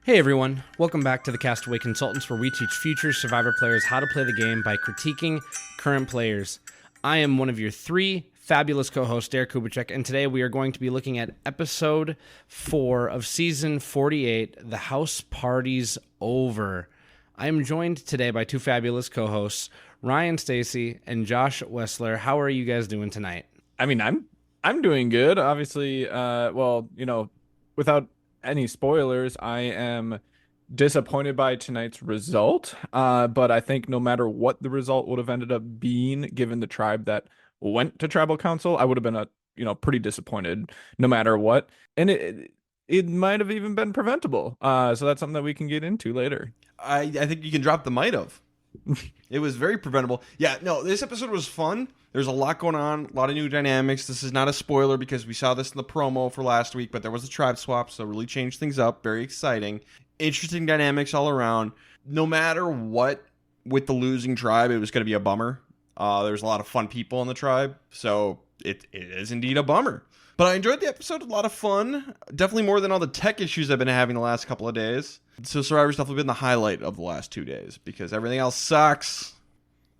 Hey everyone, welcome back to the Castaway Consultants, where we teach future Survivor players how to play the game by critiquing current players. I am one of your three fabulous co-hosts, Derek Kubicek, and today we are going to be looking at episode 4 of season 48, The House Party's Over. I am joined today by two fabulous co-hosts, Ryan Stacy and Josh Wessler. How are you guys doing tonight? I mean, I'm doing good. Obviously, without any spoilers, I am disappointed by tonight's result. But I think no matter what the result would have ended up being, given the tribe that went to tribal council, I would have been pretty disappointed no matter what. And it might have even been preventable. So that's something that we can get into later. I think you can drop the might have. It was very preventable. Yeah, no, this episode was fun. There's a lot going on, a lot of new dynamics. This is not a spoiler because we saw this in the promo for last week, but there was a tribe swap, so really changed things up. Very exciting. Interesting dynamics all around. No matter what, with the losing tribe, it was going to be a bummer. There's a lot of fun people in the tribe, so it is indeed a bummer. But I enjoyed the episode. A lot of fun. Definitely more than all the tech issues I've been having the last couple of days. So Survivor's definitely been the highlight of the last 2 days because everything else sucks.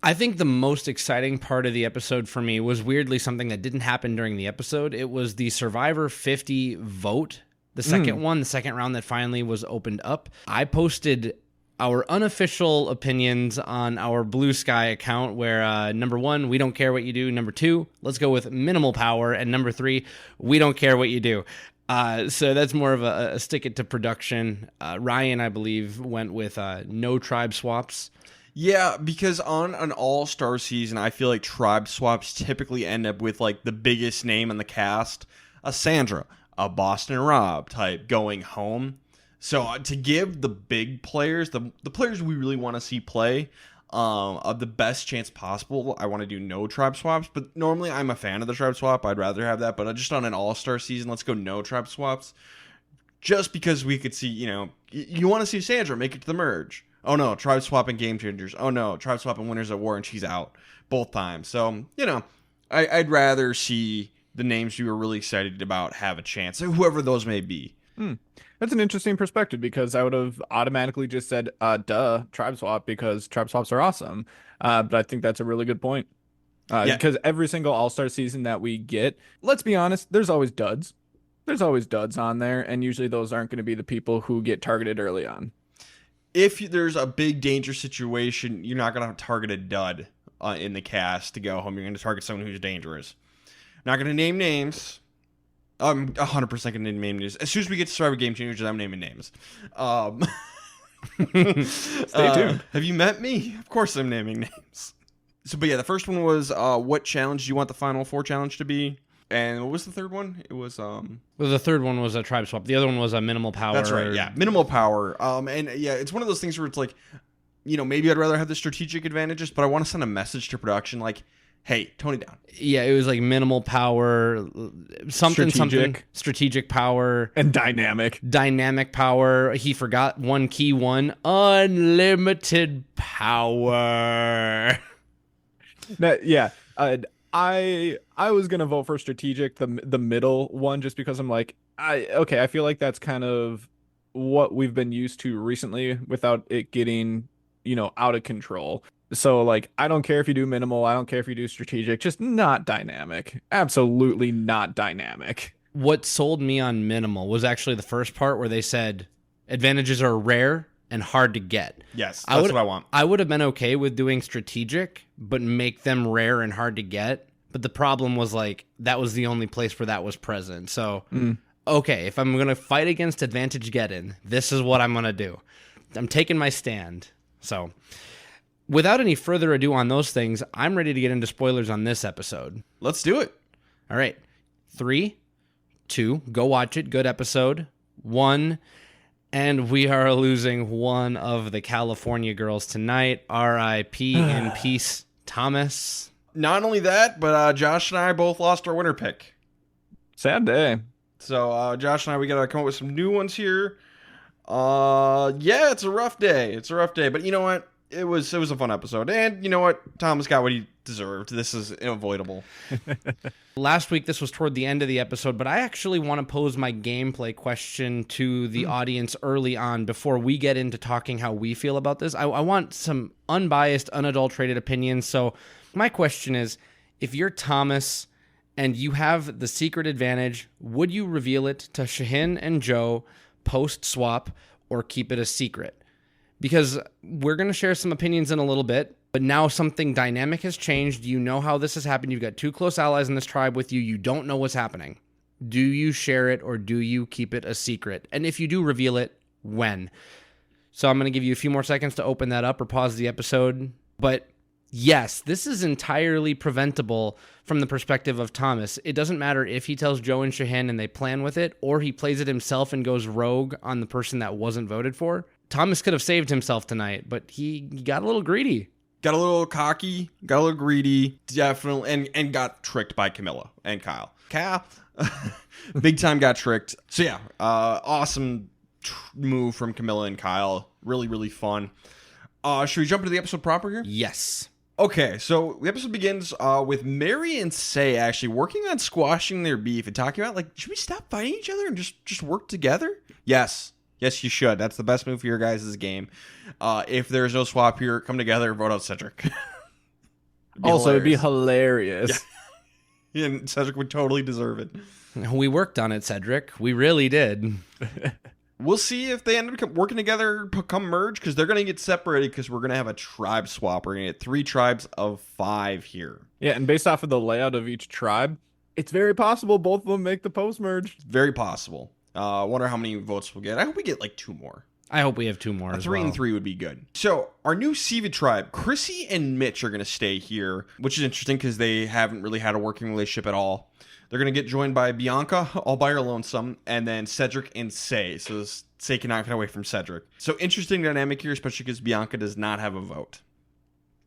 I think the most exciting part of the episode for me was weirdly something that didn't happen during the episode. It was the Survivor 50 vote, the second one, the second round that finally was opened up. I posted our unofficial opinions on our Blue Sky account where number 1, we don't care what you do. Number 2, let's go with minimal power. And number 3, we don't care what you do. So that's more of a stick it to production. Ryan, I believe, went with no tribe swaps. Yeah, because on an all-star season, I feel like tribe swaps typically end up with like the biggest name in the cast, a Sandra, a Boston Rob type going home. So to give the big players, the players we really want to see play, of the best chance possible, I want to do no tribe swaps. But normally I'm a fan of the tribe swap. I'd rather have that. But just on an all-star season, let's go no tribe swaps. Just because we could see, you want to see Sandra make it to the merge. Oh no, tribe swapping game changers. Oh no, tribe swapping winners at war and she's out both times. So, I'd rather see the names you were really excited about have a chance, whoever those may be. That's an interesting perspective because I would have automatically just said, tribe swap because tribe swaps are awesome. But I think that's a really good point. Because every single all-star season that we get, let's be honest, there's always duds. There's always duds on there, and usually those aren't going to be the people who get targeted early on. If there's a big danger situation, you're not going to target a dud in the cast to go home. You're going to target someone who's dangerous. Not going to name names. I'm 100% going to name names. As soon as we get to Survivor Game Changers, I'm naming names. Stay tuned. Have you met me? Of course I'm naming names. But yeah, the first one was what challenge do you want the Final Four challenge to be? And what was the third one? It was Well, the third one was a tribe swap. The other one was a minimal power. That's right. Yeah, minimal power. And yeah, it's one of those things where it's like, maybe I'd rather have the strategic advantages, but I want to send a message to production like, hey, tone it down. Yeah, it was like minimal power, something strategic power and dynamic power. He forgot one key one, unlimited power. I was gonna vote for strategic, the middle one, just because I'm like, I feel like that's kind of what we've been used to recently without it getting, out of control. So like, I don't care if you do minimal, I don't care if you do strategic, just not dynamic. Absolutely not dynamic. What sold me on minimal was actually the first part where they said advantages are rare and hard to get. Yes, that's what I want. I would have been okay with doing strategic, but make them rare and hard to get. But the problem was like, that was the only place where that was present. So, okay, if I'm going to fight against advantage get-in, this is what I'm going to do. I'm taking my stand. So, without any further ado on those things, I'm ready to get into spoilers on this episode. Let's do it. All right. 3, 2, go watch it. Good episode. 1, and we are losing one of the California girls tonight. R.I.P. in peace, Thomas. Not only that, but Josh and I both lost our winner pick. Sad day. So Josh and I, we got to come up with some new ones here. Yeah, it's a rough day. But you know what? it was a fun episode. And you know what? Thomas got what he deserved. This is unavoidable. Last week, this was toward the end of the episode, but I actually want to pose my gameplay question to the audience early on before we get into talking how we feel about this. I want some unbiased, unadulterated opinions. So my question is, if you're Thomas and you have the secret advantage, would you reveal it to Shaheen and Joe post-swap or keep it a secret? Because we're going to share some opinions in a little bit, but now something dynamic has changed. You know how this has happened. You've got 2 close allies in this tribe with you. You don't know what's happening. Do you share it or do you keep it a secret? And if you do reveal it, when? So I'm going to give you a few more seconds to open that up or pause the episode. But yes, this is entirely preventable from the perspective of Thomas. It doesn't matter if he tells Joe and Shaheen and they plan with it, or he plays it himself and goes rogue on the person that wasn't voted for. Thomas could have saved himself tonight, but he got a little greedy. Got a little cocky, got a little greedy, definitely, and got tricked by Camilla and Kyle. Big time got tricked. So yeah, awesome move from Camilla and Kyle. Really, really fun. Should we jump into the episode proper here? Yes. Okay, so the episode begins with Mary and Say actually working on squashing their beef and talking about, like, should we stop fighting each other and just work together? Yes, you should. That's the best move for your guys' game. If there's no swap here, come together, vote out Cedric. It'd be hilarious. Yeah. And Cedric would totally deserve it. We worked on it, Cedric. We really did. We'll see if they end up working together, come merge, because they're going to get separated because we're going to have a tribe swap. We're going to get 3 tribes of 5 here. Yeah, and based off of the layout of each tribe, it's very possible both of them make the post-merge. Very possible. Wonder how many votes we'll get. I hope we get like 2 more. I hope we have 2 more. 3 and 3 would be good. So our new Siva tribe, Chrissy and Mitch are going to stay here, which is interesting because they haven't really had a working relationship at all. They're going to get joined by Bianca, all by her lonesome, and then Cedric and Say. So Say cannot get away from Cedric. So interesting dynamic here, especially because Bianca does not have a vote.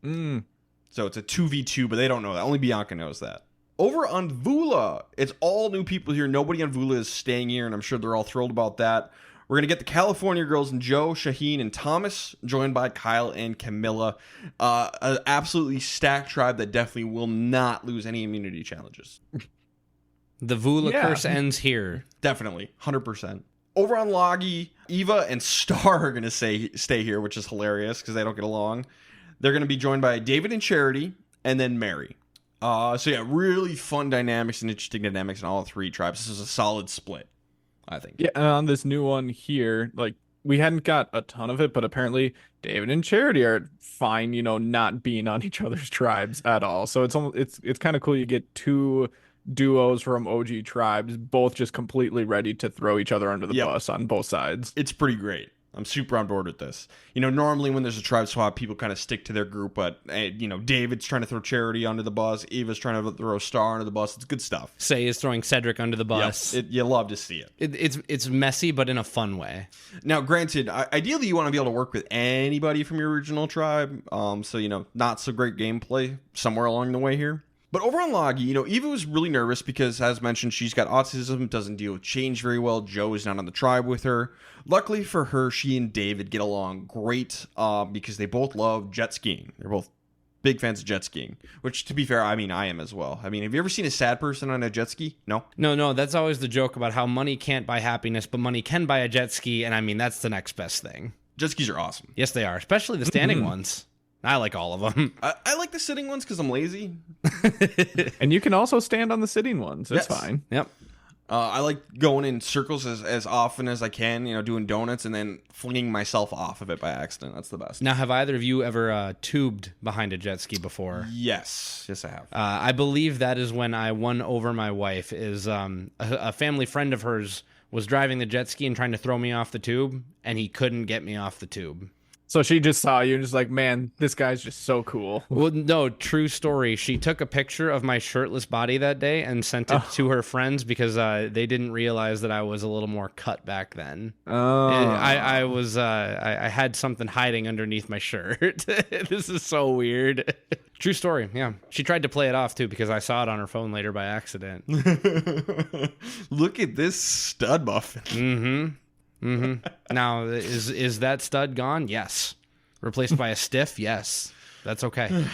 So it's a 2v2, but they don't know that. Only Bianca knows that. Over on Vula, it's all new people here. Nobody on Vula is staying here, and I'm sure they're all thrilled about that. We're going to get the California girls and Joe, Shaheen, and Thomas, joined by Kyle and Camilla. An absolutely stacked tribe that definitely will not lose any immunity challenges. The Vula curse ends here. Definitely, 100%. Over on Loggy, Eva and Star are going to stay here, which is hilarious because they don't get along. They're going to be joined by David and Charity, and then Mary. So yeah, really fun dynamics and interesting dynamics in all 3 tribes. This is a solid split, I think. Yeah, and on this new one here, like, we hadn't got a ton of it, but apparently David and Charity are fine, not being on each other's tribes at all. So it's kind of cool. You get 2 duos from OG tribes, both just completely ready to throw each other under the bus on both sides. It's pretty great. I'm super on board with this. Normally when there's a tribe swap, people kind of stick to their group, but, David's trying to throw Charity under the bus. Eva's trying to throw Star under the bus. It's good stuff. Say is throwing Cedric under the bus. Yep. You love to see it. It's messy, but in a fun way. Now, granted, ideally you want to be able to work with anybody from your original tribe. So, not so great gameplay somewhere along the way here. But over on Loggy, Eva was really nervous because, as mentioned, she's got autism, doesn't deal with change very well. Joe is not on the tribe with her. Luckily for her, she and David get along great because they both love jet skiing. They're both big fans of jet skiing, which, to be fair, I am as well. Have you ever seen a sad person on a jet ski? No? No, that's always the joke about how money can't buy happiness, but money can buy a jet ski, and that's the next best thing. Jet skis are awesome. Yes, they are, especially the standing ones. I like all of them. I like the sitting ones because I'm lazy. And you can also stand on the sitting ones. It's fine. Yep. I like going in circles as often as I can, doing donuts and then flinging myself off of it by accident. That's the best. Now, have either of you ever tubed behind a jet ski before? Yes, I have. I believe that is when I won over my wife. Is a family friend of hers was driving the jet ski and trying to throw me off the tube, and he couldn't get me off the tube. So she just saw you and just like, man, this guy's just so cool. Well, no, true story. She took a picture of my shirtless body that day and sent it to her friends because they didn't realize that I was a little more cut back then. Oh. I had something hiding underneath my shirt. This is so weird. True story, yeah. She tried to play it off, too, because I saw it on her phone later by accident. Look at this stud muffin. Mm-hmm. Now, is that stud gone? Yes. Replaced by a stiff? Yes. That's okay.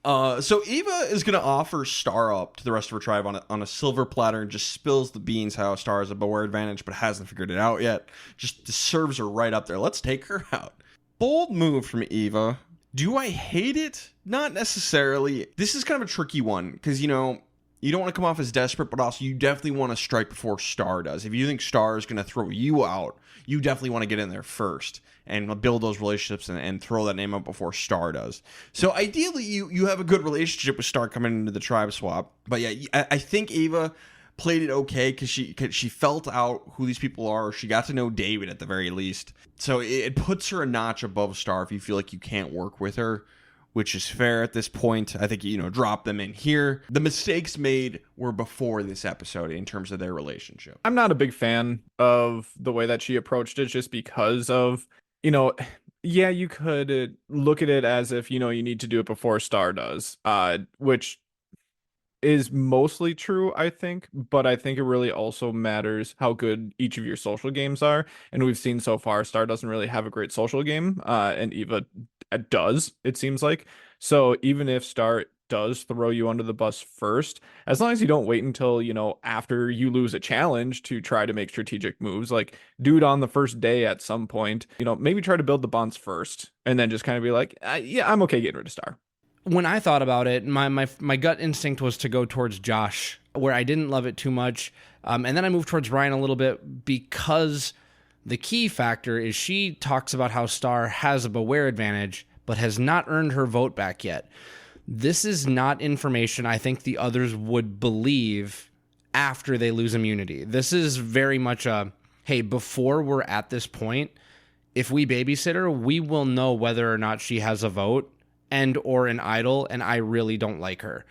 So Eva is going to offer Star up to the rest of her tribe on a silver platter and just spills the beans how Star has a beware advantage but hasn't figured it out yet. Just serves her right up there. Let's take her out. Bold move from Eva. Do I hate it? Not necessarily. This is kind of a tricky one because, you know, you don't want to come off as desperate, but also you definitely want to strike before Star does. If you think Star is going to throw you out, you definitely want to get in there first and build those relationships and throw that name up before Star does. So ideally, you have a good relationship with Star coming into the tribe swap. But yeah, I think Eva played it okay because she felt out who these people are. She got to know David at the very least. So it puts her a notch above Star if you feel like you can't work with her, which is fair at this point. I think, you know, drop them in here. The mistakes made were before this episode in terms of their relationship. I'm not a big fan of the way that she approached it just because of, you know, yeah, you could look at it as if, you know, you need to do it before Star does, which is mostly true, I think, but I think it really also matters how good each of your social games are. And we've seen so far, Star doesn't really have a great social game, and Eva does, it seems like. So even if Star does throw you under the bus first, as long as you don't wait until, you know, after you lose a challenge to try to make strategic moves, like do it on the first day at some point, you know, maybe try to build the bonds first and then just kind of be like, yeah, I'm okay getting rid of Star. When I thought about it, my gut instinct was to go towards Josh, where I didn't love it too much. And then I moved towards Brian a little bit because the key factor is she talks about how Star has a beware advantage, but has not earned her vote back yet. This is not information I think the others would believe after they lose immunity. This is very much a, hey, before we're at this point, if we babysit her, we will know whether or not she has a vote and or an idol, and I really don't like her.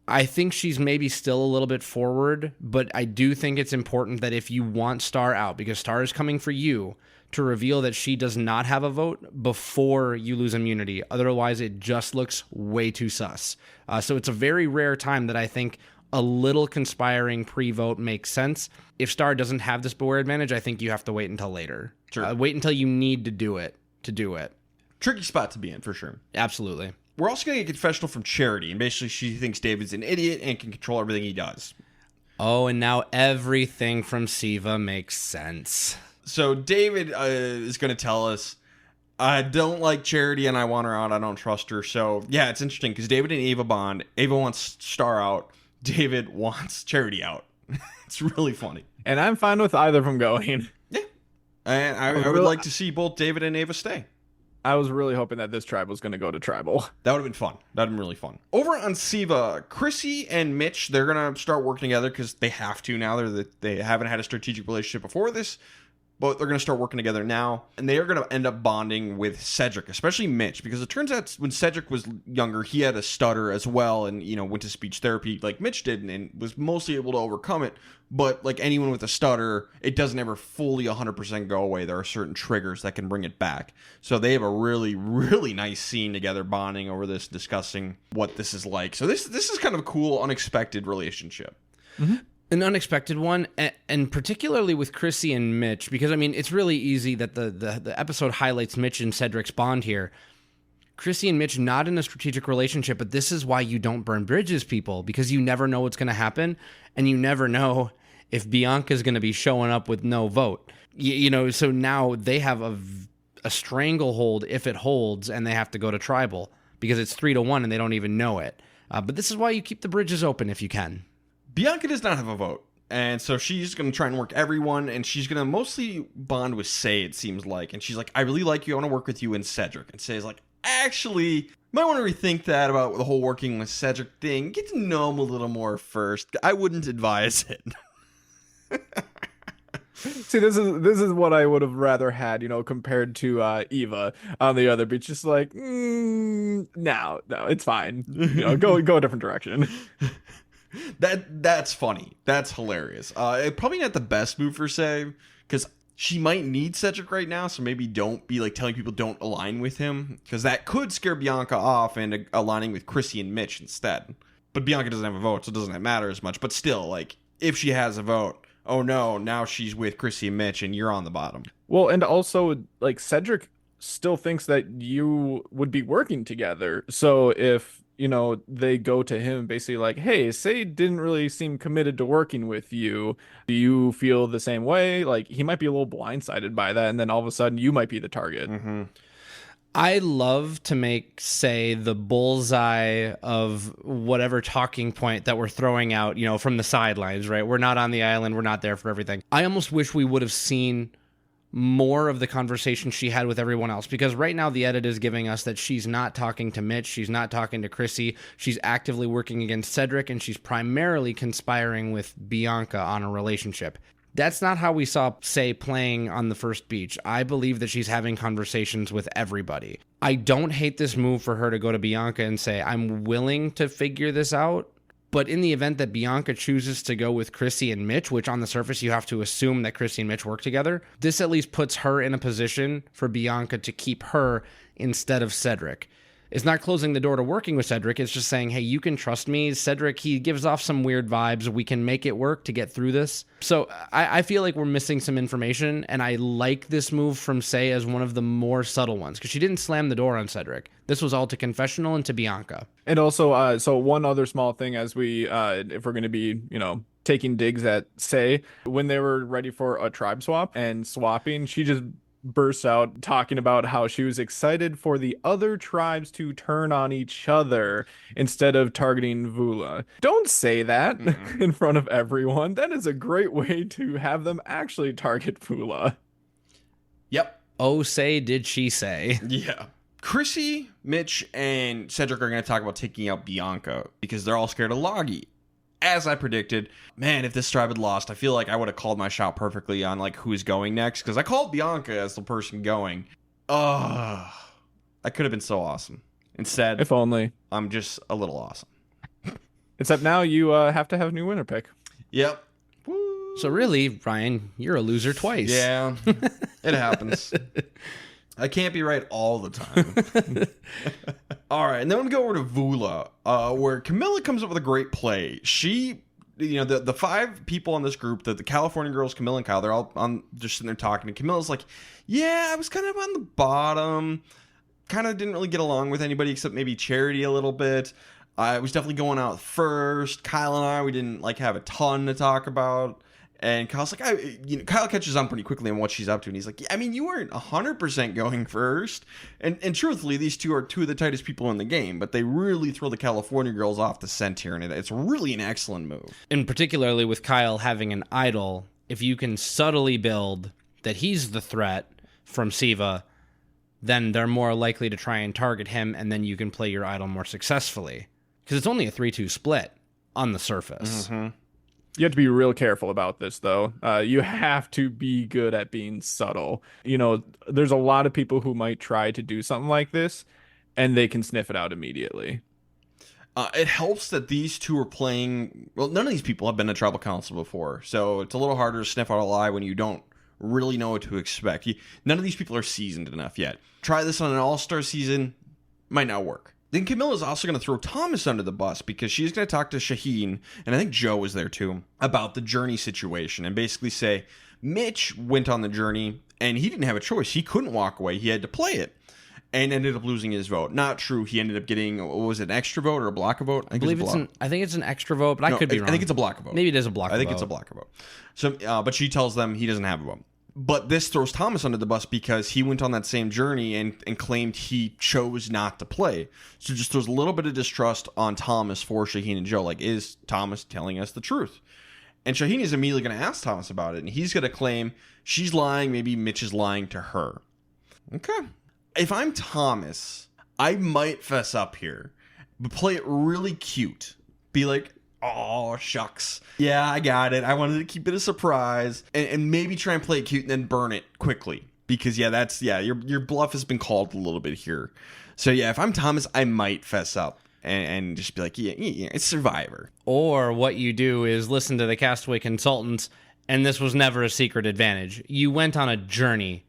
I think she's maybe still a little bit forward, but I do think it's important that if you want Star out, because Star is coming for you, to reveal that she does not have a vote before you lose immunity. Otherwise, it just looks way too sus. So it's a very rare time that I think a little conspiring pre-vote makes sense. If Star doesn't have this beware advantage, I think you have to wait until later. Sure. Wait until you need to do it. Tricky spot to be in, for sure. Absolutely. We're also getting a confessional from Charity, and basically she thinks David's an idiot and can control everything he does. Oh, and now everything from Siva makes sense. So David is going to tell us, I don't like Charity and I want her out. I don't trust her. So yeah, it's interesting because David and Eva bond. Eva wants Star out. David wants Charity out. It's really funny. And I'm fine with either of them going. Yeah. And I would like to see both David and Eva stay. I was really hoping that this tribe was going to go to tribal. That would have been fun. That would have been really fun. Over on Siva, Chrissy and Mitch, they're going to start working together because they have to now. They haven't had a strategic relationship before this. But they're going to start working together now, and they are going to end up bonding with Cedric, especially Mitch, because it turns out when Cedric was younger, he had a stutter as well, and, you know, went to speech therapy like Mitch did, and was mostly able to overcome it. But like anyone with a stutter, it doesn't ever fully 100% go away. There are certain triggers that can bring it back. So they have a really, really nice scene together, bonding over this, discussing what this is like. So this is kind of a cool, unexpected relationship. Mm-hmm. An unexpected one, and particularly with Chrissy and Mitch, because, I mean, it's really easy that the episode highlights Mitch and Cedric's bond here. Chrissy and Mitch not in a strategic relationship, but this is why you don't burn bridges, people, because you never know what's going to happen, and you never know if Bianca's going to be showing up with no vote. You know, so now they have a stranglehold if it holds, and they have to go to tribal, because it's 3-1 and they don't even know it. But this is why you keep the bridges open if you can. Bianca does not have a vote, and so she's going to try and work everyone, and she's going to mostly bond with Say, it seems like. And she's like, I really like you, I want to work with you and Cedric. And Say's like, actually, might want to rethink that about the whole working with Cedric thing. Get to know him a little more first. I wouldn't advise it. See, this is what I would have rather had, you know, compared to Eva on the other beach. Just like, no, it's fine. You know, go a different direction. That's funny. That's hilarious. Probably not the best move for Say, because she might need Cedric right now, so maybe don't be like telling people don't align with him, because that could scare Bianca off and aligning with Chrissy and Mitch instead. But Bianca doesn't have a vote, so it doesn't matter as much. But still, like, if she has a vote, oh no, now she's with Chrissy and Mitch and you're on the bottom. Well, and also, like, Cedric still thinks that you would be working together. So if, they go to him basically like, hey, Say didn't really seem committed to working with you. Do you feel the same way? Like, he might be a little blindsided by that, and then all of a sudden you might be the target. Mm-hmm. I love to make, say, the bullseye of whatever talking point that we're throwing out, from the sidelines, right? We're not on the island. We're not there for everything. I almost wish we would have seen more of the conversation she had with everyone else, because right now the edit is giving us that she's not talking to Mitch, she's not talking to Chrissy, she's actively working against Cedric, and she's primarily conspiring with Bianca on a relationship. That's not how we saw Say playing on the first beach. I believe that she's having conversations with everybody. I don't hate this move for her to go to Bianca and say, I'm willing to figure this out. But in the event that Bianca chooses to go with Chrissy and Mitch, which on the surface you have to assume that Chrissy and Mitch work together, this at least puts her in a position for Bianca to keep her instead of Cedric. It's not closing the door to working with Cedric. It's just saying, hey, you can trust me. Cedric, he gives off some weird vibes. We can make it work to get through this. So I feel like we're missing some information, and I like this move from Say as one of the more subtle ones, because she didn't slam the door on Cedric. This was all to confessional and to Bianca. And also, so one other small thing as we, if we're going to be, taking digs at Say, when they were ready for a tribe swap and swapping, she just bursts out talking about how she was excited for the other tribes to turn on each other instead of targeting Vula. Don't say that in front of everyone. That is a great way to have them actually target Vula. Yep. Oh, say did she say. Yeah. Chrissy, Mitch, and Cedric are going to talk about taking out Bianca because they're all scared of Loggy. As I predicted, man, if this tribe had lost, I feel like I would have called my shot perfectly on like who's going next, because I called Bianca as the person going. That could have been so awesome. Instead, if only. I'm just a little awesome. Except now you have to have a new winner pick. Yep. So really, Ryan, you're a loser twice. Yeah, it happens. I can't be right all the time. All right, and then we go over to Vula, where Camilla comes up with a great play. She, the five people on this group, the California girls, Camilla and Kyle, they're all just sitting there talking. And Camilla's like, yeah, I was kind of on the bottom. Kind of didn't really get along with anybody except maybe Charity a little bit. I was definitely going out first. Kyle and I, we didn't have a ton to talk about. And Kyle's like, Kyle catches on pretty quickly on what she's up to. And he's like, yeah, I mean, you weren't 100% going first. And truthfully, these two are two of the tightest people in the game. But they really throw the California girls off the scent here. And it's really an excellent move. And particularly with Kyle having an idol, if you can subtly build that he's the threat from Siva, then they're more likely to try and target him. And then you can play your idol more successfully. Because it's only a 3-2 split on the surface. Mm-hmm. You have to be real careful about this, though. You have to be good at being subtle. There's a lot of people who might try to do something like this, and they can sniff it out immediately. It helps that these two are playing... Well, none of these people have been to Tribal Council before, so it's a little harder to sniff out a lie when you don't really know what to expect. None of these people are seasoned enough yet. Try this on an all-star season, might not work. Then Camilla's also going to throw Thomas under the bus because she's going to talk to Shaheen, and I think Joe was there too, about the journey situation and basically say, Mitch went on the journey and he didn't have a choice. He couldn't walk away. He had to play it and ended up losing his vote. Not true. He ended up getting, what was it, an extra vote or a block of vote? I think it's an extra vote, but I could be wrong. I think it's a block of vote. Maybe it is a block of vote. I think it's a block of vote. So, but she tells them he doesn't have a vote. But this throws Thomas under the bus because he went on that same journey and claimed he chose not to play. So just throws a little bit of distrust on Thomas for Shaheen and Joe. Like, is Thomas telling us the truth? And Shaheen is immediately going to ask Thomas about it. And he's going to claim she's lying. Maybe Mitch is lying to her. Okay. If I'm Thomas, I might fess up here. But play it really cute. Be like, oh, shucks. Yeah, I got it. I wanted to keep it a surprise. And maybe try and play it cute and then burn it quickly. Because, your bluff has been called a little bit here. So, yeah, if I'm Thomas, I might fess up and just be like, yeah, it's Survivor. Or what you do is listen to the Castaway Consultants, and this was never a secret advantage. You went on a journey.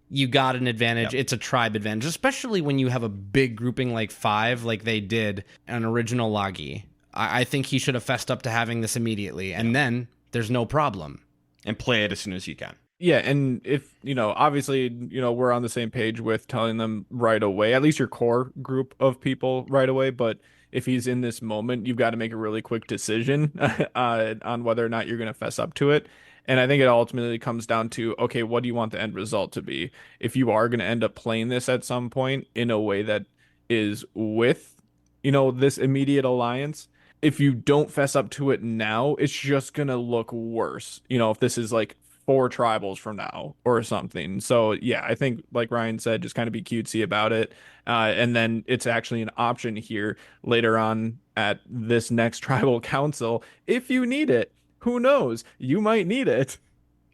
You got an advantage. Yep. It's a tribe advantage, especially when you have a big grouping like 5, like they did an original Loggy. I think he should have fessed up to having this immediately, and then there's no problem. And play it as soon as you can. Yeah, and if, obviously, we're on the same page with telling them right away, at least your core group of people right away, but if he's in this moment, you've got to make a really quick decision on whether or not you're going to fess up to it. And I think it ultimately comes down to, okay, what do you want the end result to be? If you are going to end up playing this at some point in a way that is with, this immediate alliance, if you don't fess up to it now, it's just gonna look worse. If this is like four tribals from now or something. So yeah, I think like Ryan said, just kind of be cutesy about it. And then it's actually an option here later on at this next tribal council if you need it. Who knows? You might need it.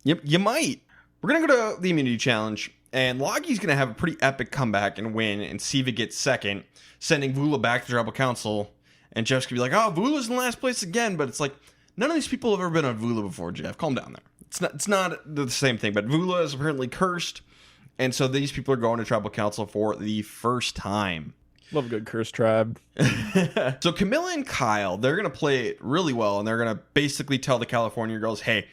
Yep, you might. We're going to go to the immunity challenge, and Logi's going to have a pretty epic comeback and win, and Siva gets second, sending Vula back to tribal council. And Jeff's going to be like, oh, Vula's in last place again, but it's like, none of these people have ever been on Vula before, Jeff. Calm down there. It's not the same thing, but Vula is apparently cursed, and so these people are going to tribal council for the first time. Love a good curse tribe. So Camilla and Kyle, they're going to play it really well, and they're going to basically tell the California girls, hey,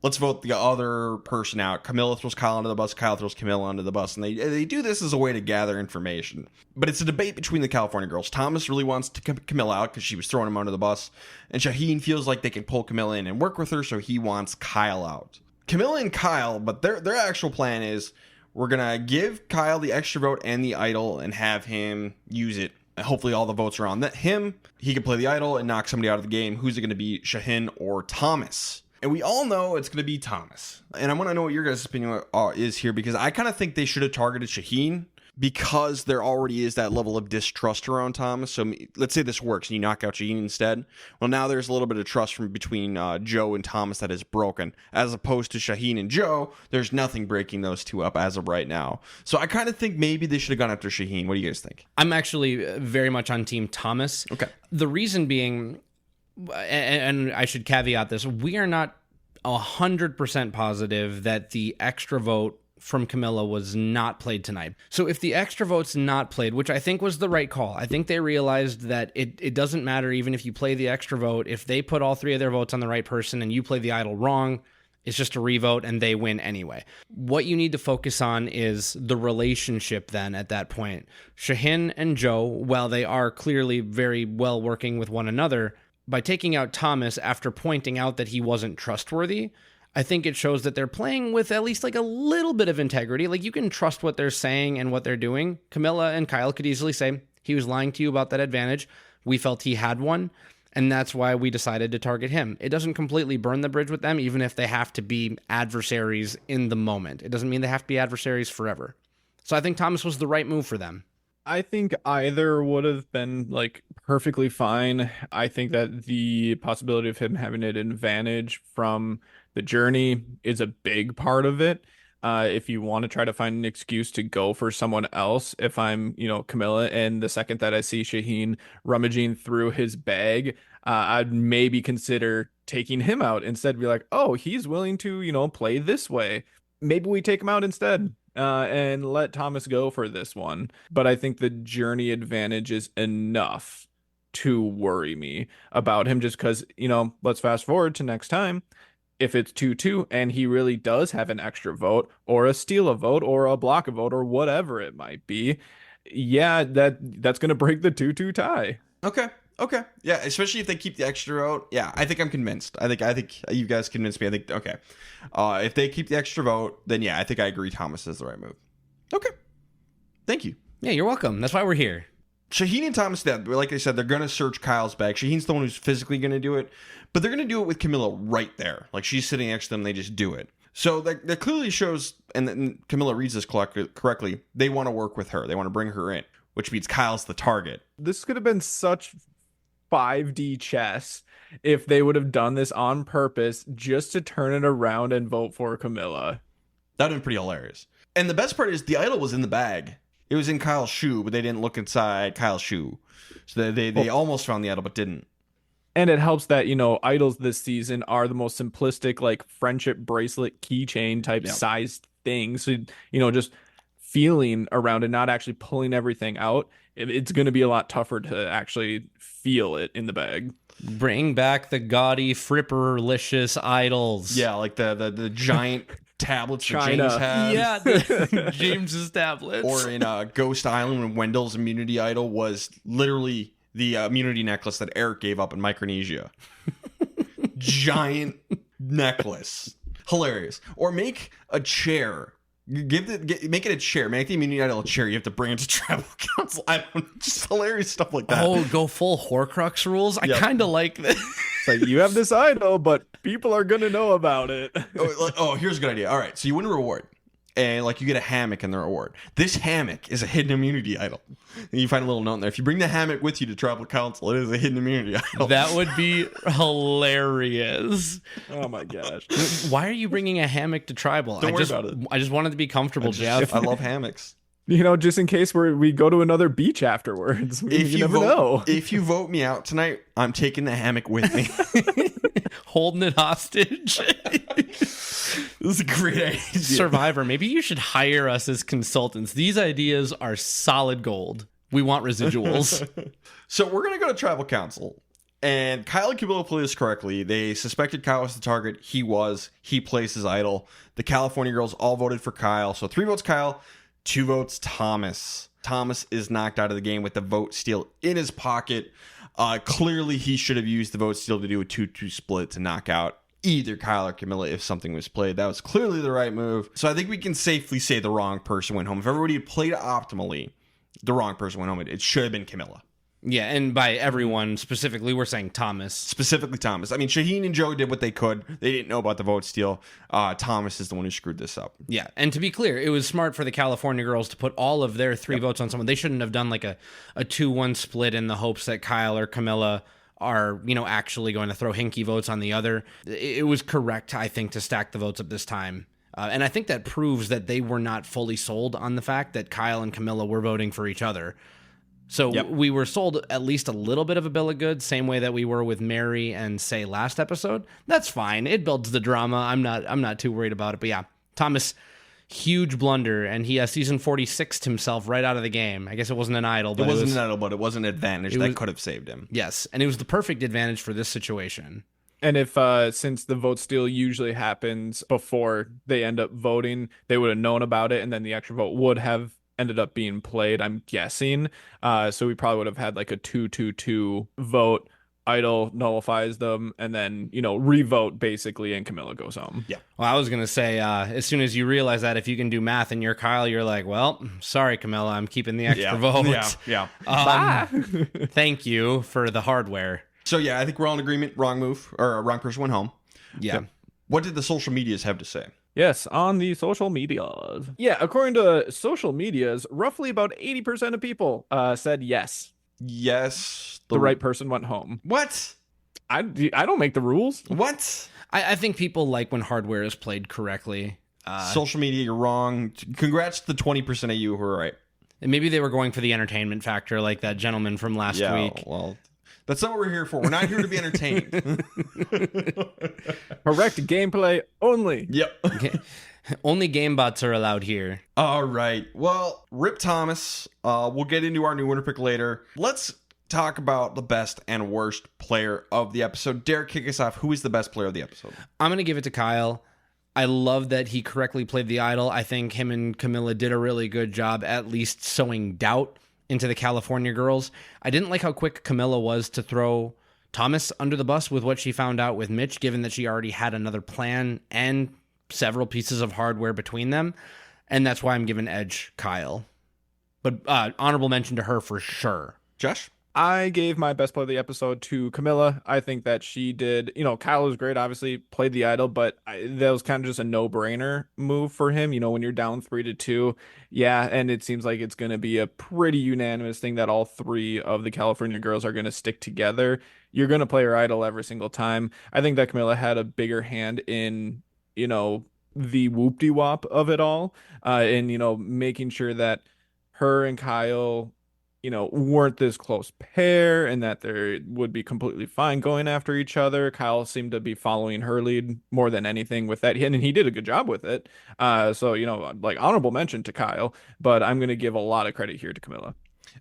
let's vote the other person out. Camilla throws Kyle under the bus, Kyle throws Camilla under the bus, and they do this as a way to gather information. But it's a debate between the California girls. Thomas really wants to Camilla out because she was throwing him under the bus, and Shaheen feels like they can pull Camilla in and work with her, so he wants Kyle out. Camilla and Kyle, but their actual plan is, we're going to give Kyle the extra vote and the idol and have him use it. Hopefully all the votes are on him. He can play the idol and knock somebody out of the game. Who's it going to be, Shaheen or Thomas? And we all know it's going to be Thomas. And I want to know what your guys' opinion is here, because I kind of think they should have targeted Shaheen, because there already is that level of distrust around Thomas. So let's say this works and you knock out Shaheen instead. Well, now there's a little bit of trust from between Joe and Thomas that is broken. As opposed to Shaheen and Joe, there's nothing breaking those two up as of right now. So I kind of think maybe they should have gone after Shaheen. What do you guys think? I'm actually very much on team Thomas. Okay. The reason being, and I should caveat this, we are not 100% positive that the extra vote from Camilla was not played tonight. So if the extra vote's not played, which I think was the right call, I think they realized that it doesn't matter even if you play the extra vote. If they put all three of their votes on the right person and you play the idol wrong, it's just a revote and they win anyway. What you need to focus on is the relationship then at that point. Shaheen and Joe, while they are clearly very well working with one another, by taking out Thomas after pointing out that he wasn't trustworthy, I think it shows that they're playing with at least like a little bit of integrity. Like, you can trust what they're saying and what they're doing. Camilla and Kyle could easily say, he was lying to you about that advantage. We felt he had one, and that's why we decided to target him. It doesn't completely burn the bridge with them, even if they have to be adversaries in the moment. It doesn't mean they have to be adversaries forever. So I think Thomas was the right move for them. I think either would have been like perfectly fine. I think that the possibility of him having an advantage from the journey is a big part of it. If you want to try to find an excuse to go for someone else, if I'm, Camilla, and the second that I see Shaheen rummaging through his bag, I'd maybe consider taking him out instead. Be like, oh, he's willing to, play this way. Maybe we take him out instead. And let Thomas go for this one. But I think the journey advantage is enough to worry me about him, just because, let's fast forward to next time. If it's 2-2 and he really does have an extra vote or a steal a vote or a block a vote or whatever it might be, yeah, that's going to break the 2-2 tie. Okay. Yeah, especially if they keep the extra vote. Yeah, I think I'm convinced. I think you guys convinced me. I think, okay. If they keep the extra vote, then yeah, I think I agree Thomas is the right move. Okay. Thank you. Yeah, you're welcome. That's why we're here. Shaheen and Thomas, like I said, they're going to search Kyle's bag. Shaheen's the one who's physically going to do it, but they're going to do it with Camilla right there. Like, she's sitting next to them, they just do it. So that clearly shows, and Camilla reads this correctly, they want to work with her. They want to bring her in, which means Kyle's the target. This could have been such 5D chess if they would have done this on purpose just to turn it around and vote for Camilla. That would have been pretty hilarious. And the best part is the idol was in the bag. It was in Kyle's shoe, but they didn't look inside Kyle's shoe. So they almost found the idol, but didn't. And it helps that, idols this season are the most simplistic, like, friendship bracelet keychain type sized things. So, just feeling around and not actually pulling everything out, it's going to be a lot tougher to actually feel it in the bag. Bring back the gaudy, fripperlicious idols. Yeah, like the giant tablets that China. James had. Yeah, James's tablets. Or in Ghost Island when Wendell's immunity idol was literally the immunity necklace that Eric gave up in Micronesia. Giant necklace. Hilarious. Or make a chair. Make it a chair. Make the immunity idol a chair. You have to bring it to tribal council. I don't know. Just hilarious stuff like that. Oh, go full Horcrux rules. I kind of like this. It's like, you have this idol, but people are going to know about it. Here's a good idea. All right, so you win a reward. And like you get a hammock in the reward. This hammock is a hidden immunity idol. And you find a little note in there. If you bring the hammock with you to tribal council, it is a hidden immunity idol. That would be hilarious. Oh my gosh. Why are you bringing a hammock to tribal? Don't worry about it. I just wanted to be comfortable, Jeff. I love hammocks. You know, just in case we go to another beach afterwards. You never know. If you vote me out tonight, I'm taking the hammock with me. Holding it hostage. This is a great idea. Survivor, maybe you should hire us as consultants. These ideas are solid gold. We want residuals. So we're going to go to tribal council. And Kyle and Camilla play this correctly. They suspected Kyle was the target. He was. He placed his idol. The California girls all voted for Kyle. So 3 votes Kyle, 2 votes Thomas. Thomas is knocked out of the game with the vote steal in his pocket. Clearly, he should have used the vote steal to do a 2-2 split to knock out either Kyle or Camilla if something was played. That was clearly the right move. So I think we can safely say the wrong person went home. If everybody had played optimally, the wrong person went home. It should have been Camilla. Yeah, and by everyone, specifically, we're saying Thomas. Specifically Thomas. I mean, Shaheen and Joe did what they could. They didn't know about the vote steal. Thomas is the one who screwed this up. Yeah, and to be clear, it was smart for the California girls to put all of their 3 votes on someone. They shouldn't have done like a 2-1 split in the hopes that Kyle or Camilla are, actually going to throw hinky votes on the other. It was correct, I think, to stack the votes up this time. And I think that proves that they were not fully sold on the fact that Kyle and Camilla were voting for each other. So we were sold at least a little bit of a bill of goods, same way that we were with Mary and Say last episode. That's fine. It builds the drama. I'm not too worried about it. But yeah, Thomas, huge blunder, and he season 46'd himself right out of the game. I guess it wasn't an idol, but it wasn't an idol, but it was an advantage that could have saved him. Yes, and it was the perfect advantage for this situation. And if since the vote steal usually happens before they end up voting, they would have known about it, and then the extra vote would have ended up being played, I'm guessing. So we probably would have had like a 2-2-2 vote. Idol nullifies them, and then, revote basically, and Camilla goes home. Yeah. Well, I was going to say, as soon as you realize that, if you can do math and you're Kyle, you're like, well, sorry, Camilla, I'm keeping the extra vote. Yeah. Bye. Thank you for the hardware. So yeah, I think we're all in agreement. Wrong move, or wrong person went home. Yeah. So, what did the social medias have to say? Yes, on the social medias. Yeah, according to social medias, roughly about 80% of people said yes. Yes. The right person went home. What? I don't make the rules. What? I think people like when hardware is played correctly. Social media, you're wrong. Congrats to the 20% of you who are right. And maybe they were going for the entertainment factor like that gentleman from last week. Well, that's not what we're here for. We're not here to be entertained. Correct gameplay only. Yep. Okay. Only game bots are allowed here. All right. Well, Rip Thomas. We'll get into our new winner pick later. Let's talk about the best and worst player of the episode. Derek, kick us off. Who is the best player of the episode? I'm going to give it to Kyle. I love that he correctly played the idol. I think him and Camilla did a really good job, at least sowing doubt into the California girls. I didn't like how quick Camilla was to throw Thomas under the bus with what she found out with Mitch, given that she already had another plan and several pieces of hardware between them. And that's why I'm giving edge Kyle. But honorable mention to her for sure. Josh? I gave my best play of the episode to Camilla. I think that she did, Kyle was great, obviously played the idol, but that was kind of just a no-brainer move for him. When you're down 3-2, yeah, and it seems like it's going to be a pretty unanimous thing that all 3 of the California girls are going to stick together. You're going to play her idol every single time. I think that Camilla had a bigger hand in, the whoop-de-wop of it all, and, making sure that her and Kyle weren't this close pair and that they would be completely fine going after each other. Kyle seemed to be following her lead more than anything with that. And he did a good job with it. So, like honorable mention to Kyle, but I'm going to give a lot of credit here to Camilla.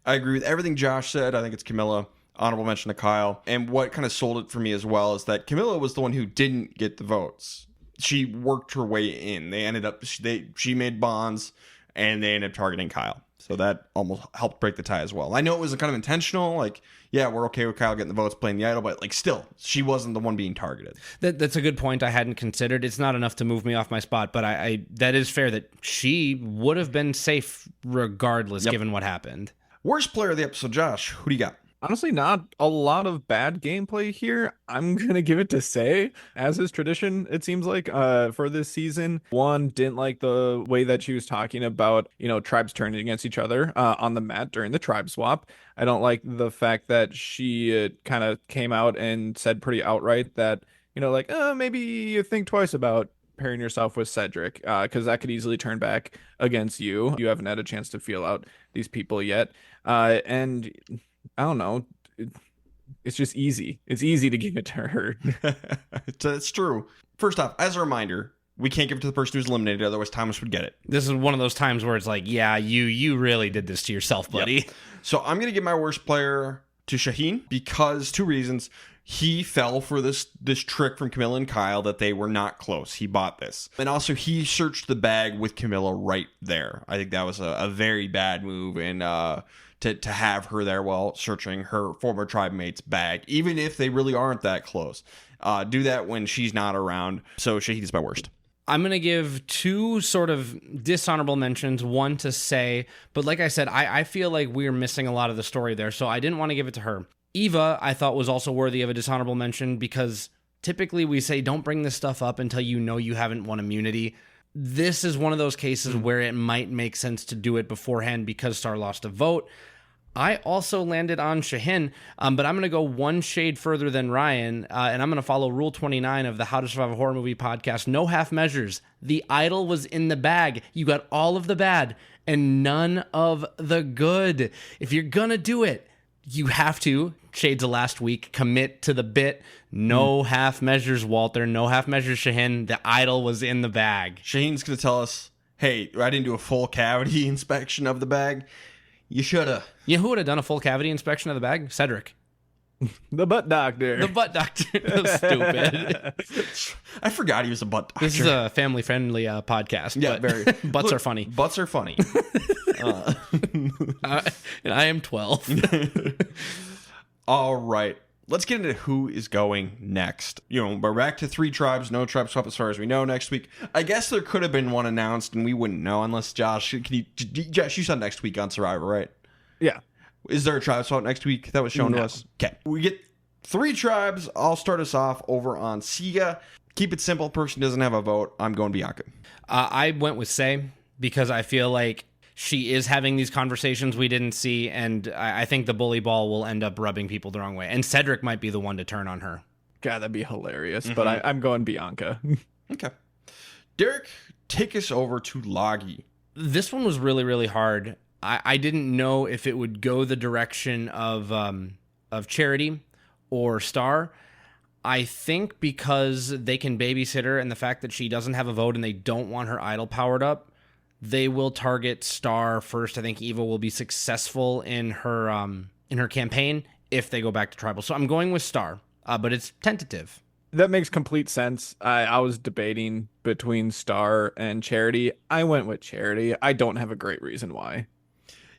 I agree with everything Josh said. I think it's Camilla. Honorable mention to Kyle. And what kind of sold it for me as well is that Camilla was the one who didn't get the votes. she worked her way in. They ended up she made bonds, and they ended up targeting Kyle. So that almost helped break the tie as well. I know it was kind of intentional. Like, yeah, we're okay with Kyle getting the votes, playing the idol, but like, still, she wasn't the one being targeted. That's a good point I hadn't considered. It's not enough to move me off my spot, but I that is fair that she would have been safe regardless, given what happened. Worst player of the episode, Josh. Who do you got? Honestly, not a lot of bad gameplay here. I'm gonna give it to Say, as is tradition, it seems like, for this season. One, didn't like the way that she was talking about, tribes turning against each other on the mat during the tribe swap. I don't like the fact that she kind of came out and said pretty outright that, maybe you think twice about pairing yourself with Cedric, because that could easily turn back against you. You haven't had a chance to feel out these people yet. And I don't know. It's just easy. It's easy to give it to her. It's true. First off, as a reminder, we can't give it to the person who's eliminated, otherwise Thomas would get it. This is one of those times where it's like, yeah, you really did this to yourself, buddy. Yep. So I'm going to give my worst player to Shaheen because 2 reasons. He fell for this trick from Camilla and Kyle that they were not close. He bought this. And also, he searched the bag with Camilla right there. I think that was a very bad move, and to have her there while searching her former tribe mate's bag, even if they really aren't that close. Do that when she's not around. So Shaheen is my worst. I'm going to give 2 sort of dishonorable mentions, one to Say, but like I said, I feel like we're missing a lot of the story there, so I didn't want to give it to her. Eva, I thought, was also worthy of a dishonorable mention because typically we say don't bring this stuff up until you know you haven't won immunity. This is one of those cases where it might make sense to do it beforehand because Star lost a vote. I also landed on Shaheen, but I'm going to go one shade further than Ryan, and I'm going to follow Rule 29 of the How to Survive a Horror Movie podcast. No half measures. The idol was in the bag. You got all of the bad and none of the good. If you're going to do it, you have to, shades of last week, commit to the bit. No half measures, Walter. No half measures, Shaheen. The idol was in the bag. Shaheen's going to tell us, hey, I didn't do a full cavity inspection of the bag. You should have. You know who would have done a full cavity inspection of the bag? Cedric. The butt doctor. The butt doctor. Stupid. I forgot he was a butt doctor. This is a family-friendly podcast. Yeah, but very. Butts are funny. Butts are funny. And I am 12. All right. Let's get into who is going next. We're back to 3 tribes. No tribe swap as far as we know next week. I guess there could have been one announced, and we wouldn't know unless Josh. Josh, you saw next week on Survivor, right? Yeah. Is there a tribe swap next week that was shown to us? Okay. We get 3 tribes. I'll start us off over on Siga. Keep it simple. Person doesn't have a vote. I'm going Bianca. I went with Say because I feel like she is having these conversations we didn't see, and I think the bully ball will end up rubbing people the wrong way. And Cedric might be the one to turn on her. God, that'd be hilarious. But I'm going Bianca. Okay. Derek, take us over to Loggy. This one was really, really hard. I didn't know if it would go the direction of Charity or Star. I think because they can babysit her and the fact that she doesn't have a vote and they don't want her idol powered up, they will target Star first. I think Eva will be successful in her campaign if they go back to tribal. So I'm going with Star, but it's tentative. That makes complete sense. I was debating between Star and Charity. I went with Charity. I don't have a great reason why.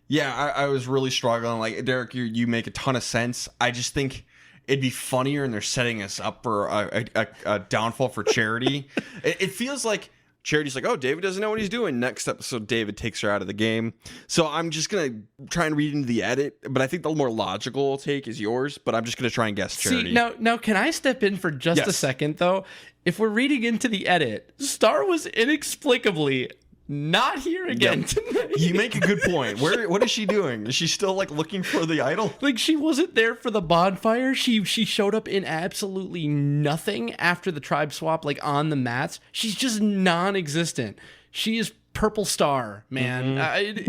Yeah, I was really struggling. Like, Derek, you make a ton of sense. I just think it'd be funnier, and they're setting us up for a downfall for Charity. It feels like Charity's like, oh, David doesn't know what he's doing. Next episode, David takes her out of the game. So I'm just going to try and read into the edit, but I think the more logical take is yours, but I'm just going to try and guess Charity. See, now, can I step in for just a second, though? If we're reading into the edit, Star was inexplicably not here again tonight. You make a good point. What is she doing? Is she still like looking for the idol? Like, she wasn't there for the bonfire. She showed up in absolutely nothing after the tribe swap, like on the mats. She's just non-existent. She is Purple Star, man.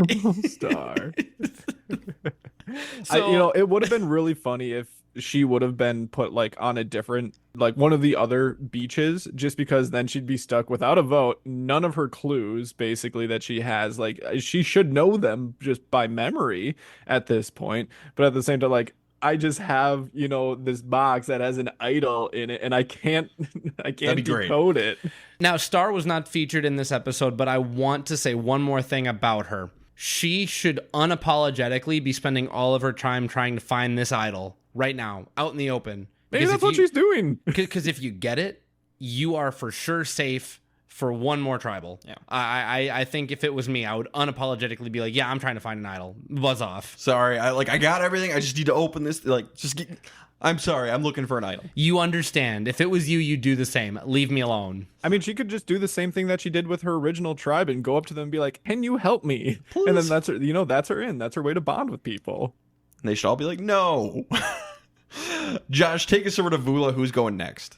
Purple Star. So, it would have been really funny if she would have been put like on a different, like one of the other beaches, just because then she'd be stuck without a vote. None of her clues basically that she has, like she should know them just by memory at this point. But at the same time, like, I just have, this box that has an idol in it and I can't I That'd can't be great. decode it. Now, Star was not featured in this episode, but I want to say one more thing about her. She should unapologetically be spending all of her time trying to find this idol right now, out in the open. Maybe that's what she's doing. Because if you get it, you are for sure safe for one more tribal. Yeah. I think if it was me, I would unapologetically be like, yeah, I'm trying to find an idol. Buzz off. Sorry, I got everything. I just need to open this. I'm sorry. I'm looking for an idol. You understand. If it was you, you'd do the same. Leave me alone. I mean, she could just do the same thing that she did with her original tribe and go up to them and be like, "Can you help me?" Please. And then that's her, that's her in. That's her way to bond with people. And they should all be like, no. Josh, take us over to Vula. Who's going next?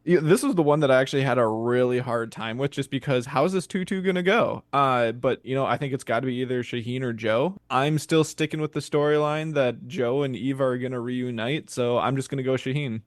Yeah, this was the one that I actually had a really hard time with, just because how's this tutu gonna go? But I think it's got to be either Shaheen or Joe. I'm still sticking with the storyline that Joe and Eva are gonna reunite, so I'm just gonna go Shaheen.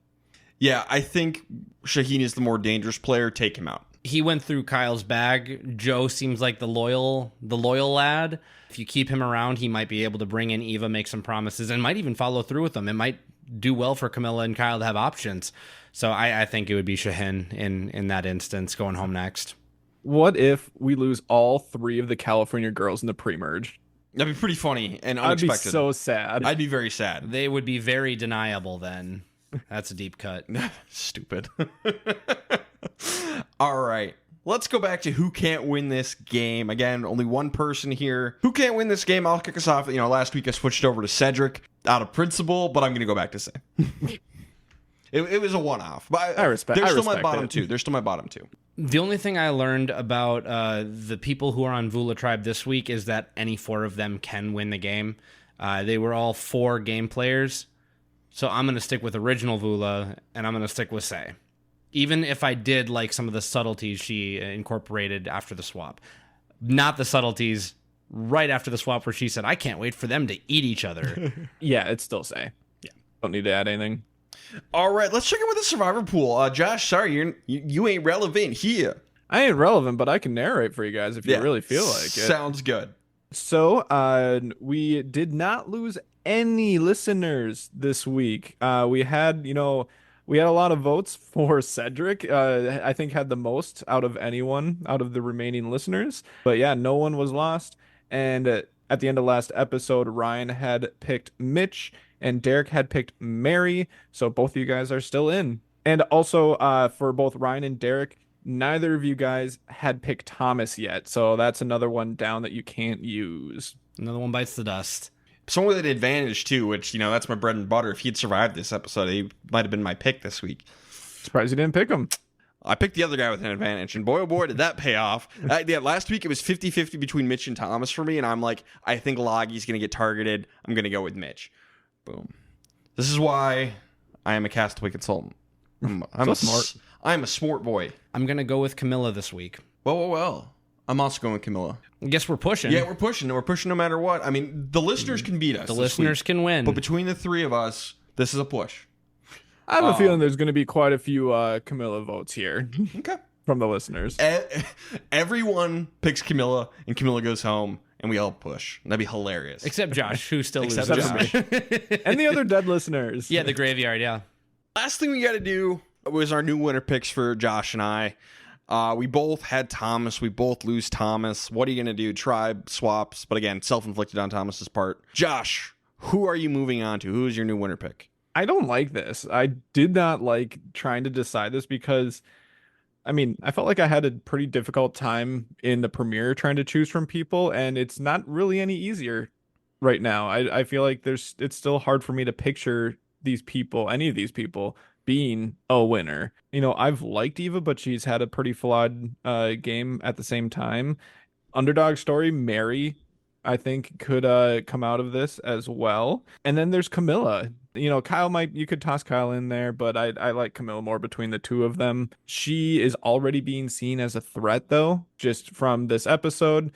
Yeah, I think Shaheen is the more dangerous player. Take him out. He went through Kyle's bag. Joe seems like the loyal lad. If you keep him around, he might be able to bring in Eva, make some promises, and might even follow through with them. It might do well for Camilla and Kyle to have options. So I think it would be Shaheen in that instance, going home next. What if we lose all 3 of the California girls in the pre-merge? That'd be pretty funny and I'd be unexpected. so sad. I'd be very sad. They would be very deniable then. That's a deep cut. Stupid. All right. Let's go back to who can't win this game. Again, only one person here. Who can't win this game? I'll kick us off. Last week I switched over to Cedric out of principle, but I'm going to go back to say. It was a one-off. But I respect They're still my it. bottom two. They're still my bottom two. The only thing I learned about the people who are on Vula Tribe this week is that any 4 of them can win the game. They were all 4 game players. So I'm going to stick with original Vula, and I'm going to stick with Say. Even if I did like some of the subtleties she incorporated after the swap. Not the subtleties right after the swap where she said, I can't wait for them to eat each other. Yeah, it's still Say. Yeah. Don't need to add anything. All right, let's check in with the survivor pool. Josh, sorry, you ain't relevant here. I ain't relevant, but I can narrate for you guys if you really feel like it. Sounds good. So, we did not lose any listeners this week. We had a lot of votes for Cedric. I think had the most out of anyone out of the remaining listeners. But yeah, no one was lost. And at the end of last episode, Ryan had picked Mitch and Derek had picked Mary. So both of you guys are still in. And also for both Ryan and Derek, neither of you guys had picked Thomas yet. So that's another one down that you can't use. Another one bites the dust. Someone with an advantage, too, which, that's my bread and butter. If he'd survived this episode, he might have been my pick this week. Surprised you didn't pick him. I picked the other guy with an advantage, and boy, oh boy, did that pay off. Last week, it was 50-50 between Mitch and Thomas for me, and I'm like, I think Loggy's going to get targeted. I'm going to go with Mitch. Boom. This is why I am a Castaway Consultant. I'm a smart boy. I'm going to go with Camilla this week. Well. I'm also going with Camilla. I guess we're pushing. Yeah, we're pushing. We're pushing no matter what. I mean, the listeners can beat us. The listeners can win. But between the 3 of us, this is a push. I have a feeling there's going to be quite a few Camilla votes here. Okay. From the listeners. Everyone picks Camilla, and Camilla goes home, and we all push. That'd be hilarious. Except Josh, who still loses. Josh. And the other dead listeners. Yeah, the graveyard, yeah. Last thing we got to do was our new winner picks for Josh and I. We both had Thomas. We both lose Thomas. What are you going to do? Tribe swaps. But again, self-inflicted on Thomas's part. Josh, who are you moving on to? Who is your new winner pick? I don't like this. I did not like trying to decide this because, I felt like I had a pretty difficult time in the premiere trying to choose from people, and it's not really any easier right now. I feel like it's still hard for me to picture any of these people being a winner. I've liked Eva, but she's had a pretty flawed game at the same time. Underdog story, Mary, I think could come out of this as well. And then there's Camilla. Kyle you could toss Kyle in there, but I like Camilla more between the 2 of them. She is already being seen as a threat though, just from this episode.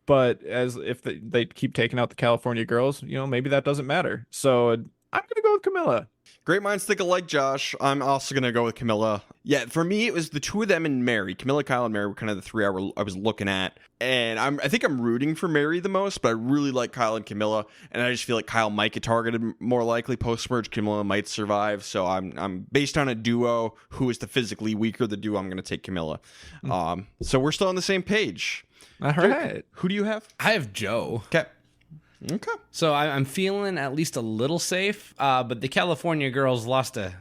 But as if they keep taking out the California girls, maybe that doesn't matter. So I'm gonna go with Camilla. Great minds think alike, Josh. I'm also going to go with Camilla. Yeah, for me, it was the two of them and Mary. Camilla, Kyle, and Mary were kind of the three I was looking at. And I think I'm rooting for Mary the most, but I really like Kyle and Camilla. And I just feel like Kyle might get targeted more likely post-merge. Camilla might survive. So I'm based on a duo. Who is the physically weaker the duo? I'm going to take Camilla. So we're still on the same page. All right. Who do you have? I have Joe. Okay. So I'm feeling at least a little safe, but the California girls lost a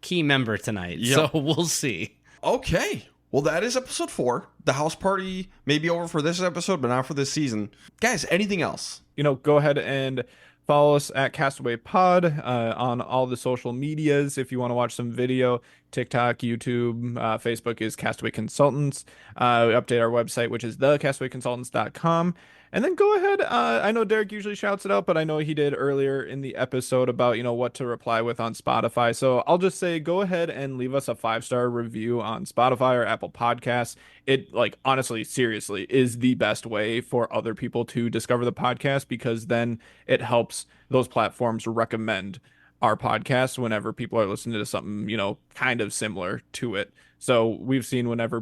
key member tonight, so we'll see. Okay. Well, that is episode 4. The house party may be over for this episode, but not for this season. Guys, anything else? Go ahead and follow us at Castaway Pod on all the social medias. If you want to watch some video, TikTok, YouTube, Facebook is Castaway Consultants. We update our website, which is thecastawayconsultants.com. And then go ahead. I know Derek usually shouts it out, but I know he did earlier in the episode about, what to reply with on Spotify. So I'll just say, go ahead and leave us a 5-star review on Spotify or Apple Podcasts. It, honestly, seriously, is the best way for other people to discover the podcast, because then it helps those platforms recommend our podcast whenever people are listening to something, kind of similar to it. So we've seen whenever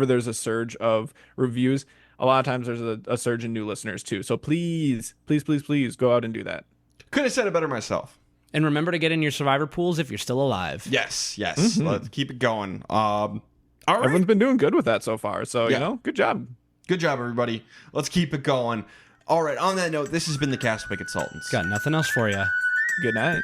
there's a surge of reviews, a lot of times there's a surge in new listeners too. So please, please, please, please go out and do that. Couldn't have said it better myself. And remember to get in your survivor pools if you're still alive. Yes. Let's keep it going. All right. Everyone's been doing good with that so far. So, good job. Good job, everybody. Let's keep it going. All right. On that note, this has been the Castaway Consultants. Got nothing else for you. Good night.